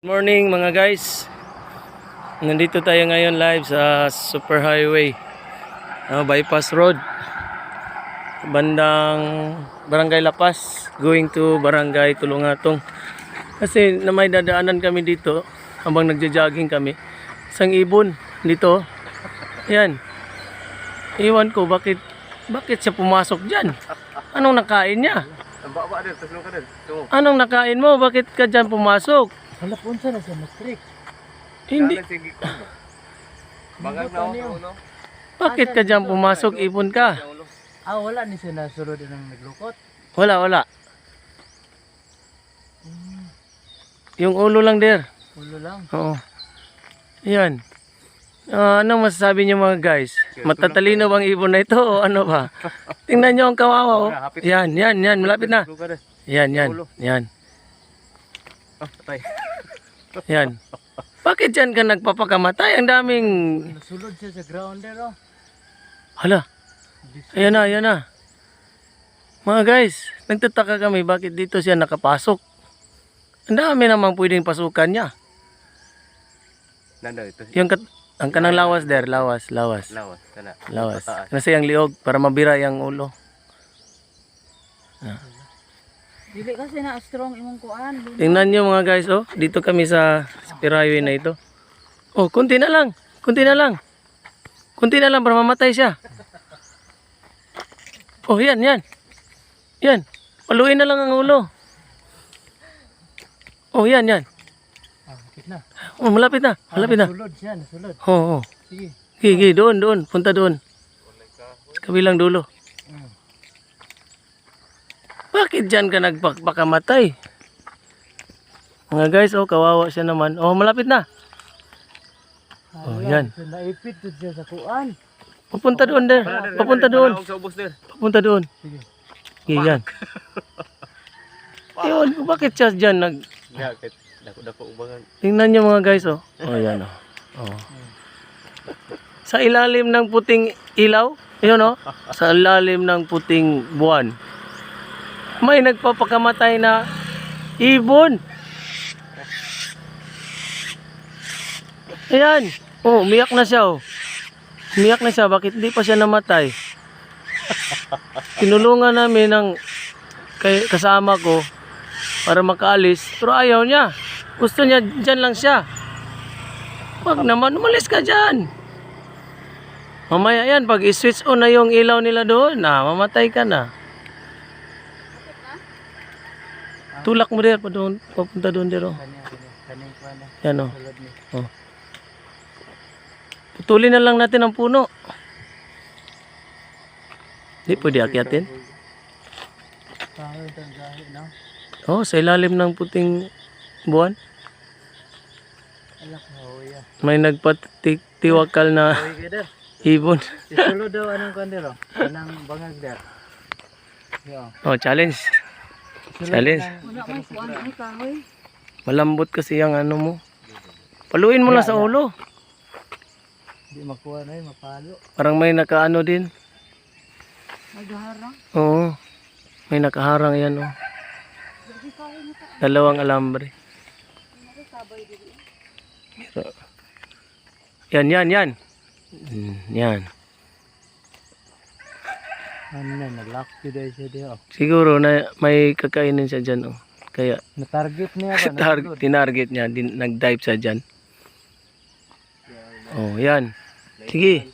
Good morning mga guys. Nandito tayo ngayon live sa Super Highway, Bypass Road, bandang Barangay Lapas, going to Barangay Tulungatong. Kasi na may dadaanan kami dito habang nagja-jogging kami. Isang ibon dito. Yan. Iwan ko bakit siya pumasok diyan. Anong nakain niya? Anong nakain mo? Bakit ka diyan pumasok? Wala po na sa matrik. Hindi. Bangag na ako, no? Bakit ka dyan pumasok? Ibon ka. Wala ni siya nasunod ng naglukot. Wala. Yung ulo lang der. Ulo lang. Oo. Yan. Anong masasabi niyo mga guys? Matatalino bang ibon na ito o ano ba? Tingnan niyo ang kawawa. Oh. Yan. Malapit na. Yan. Patay. Yan. Bakit dyan ka nagpapakamatay? Ang daming... Nasulod siya sa ground there, oh. Hala. Ayan na. Mga guys, nagtataka kami bakit dito siya nakapasok. Ang dami namang pwedeng pasukan niya. Nanda ito. Ang kanang lawas der, lawas. Kana. Lawas. Kasi ang liog para mabira yung ulo. Dili kasi na strong imong kuan. Tingnan nyo mga guys, oh. Dito kami sa Super Highway na ito. Oh, kunti na lang para mamatay siya. Oh, yan. Paluin na lang ang ulo. Oh, yan. Malapit na. Oh, malapit na. Nasulod siya. Oh. Sige. Doon. Punta doon. Sa kabilang dulo. Bakit dyan ka nagpakamatay? Mga guys, oh, kawawa siya naman. Oh, malapit na. Oh, yan. Naipit siya sa kuan. Papunta doon der. Papunta doon. Sige. Okay, yan. Ewan ko, bakit siya dyan Dako ubangan. Tingnan nyo mga guys, oh. Oh, yan, oh. Sa ilalim ng puting ilaw, yun, oh. Sa ilalim ng puting buwan. May nagpapakamatay na ibon. Ayan. Oh, umiyak na siya, oh. Bakit hindi pa siya namatay? Tinulungan namin ng kasama ko para makaalis. Pero ayaw niya. Gusto niya dyan lang siya. Wag naman, umalis ka dyan. Mamaya yan, pag i-switch on na yung ilaw nila doon, mamatay ka na. Tulak mo der, papunta doon der, oh. Kaning kuan. Yan, oh. Putulin na lang natin ang puno. Hindi pwede akyatin. Oh, sa ilalim ng puting buwan. May nagpatiwakal na ibon. Isulod daw anong kuan der, oh. Anang bangag der. Oh, challenge. Wala may kuan ay kahoy. Malambot kasi yung ano mo. Paluin mo lang sa ulo. Di makuha na mapalo. Parang may nakaano din. Nagharang. Oo. May nakaharang yan, oh. Dalawang alambre. Yan. Yan. Ano na, nalock siya siya. Siguro na may kakainin siya dyan, oh. Kaya Na-target niya ba? tinarget niya, nag-dive siya dyan. Oh, yan. Sige.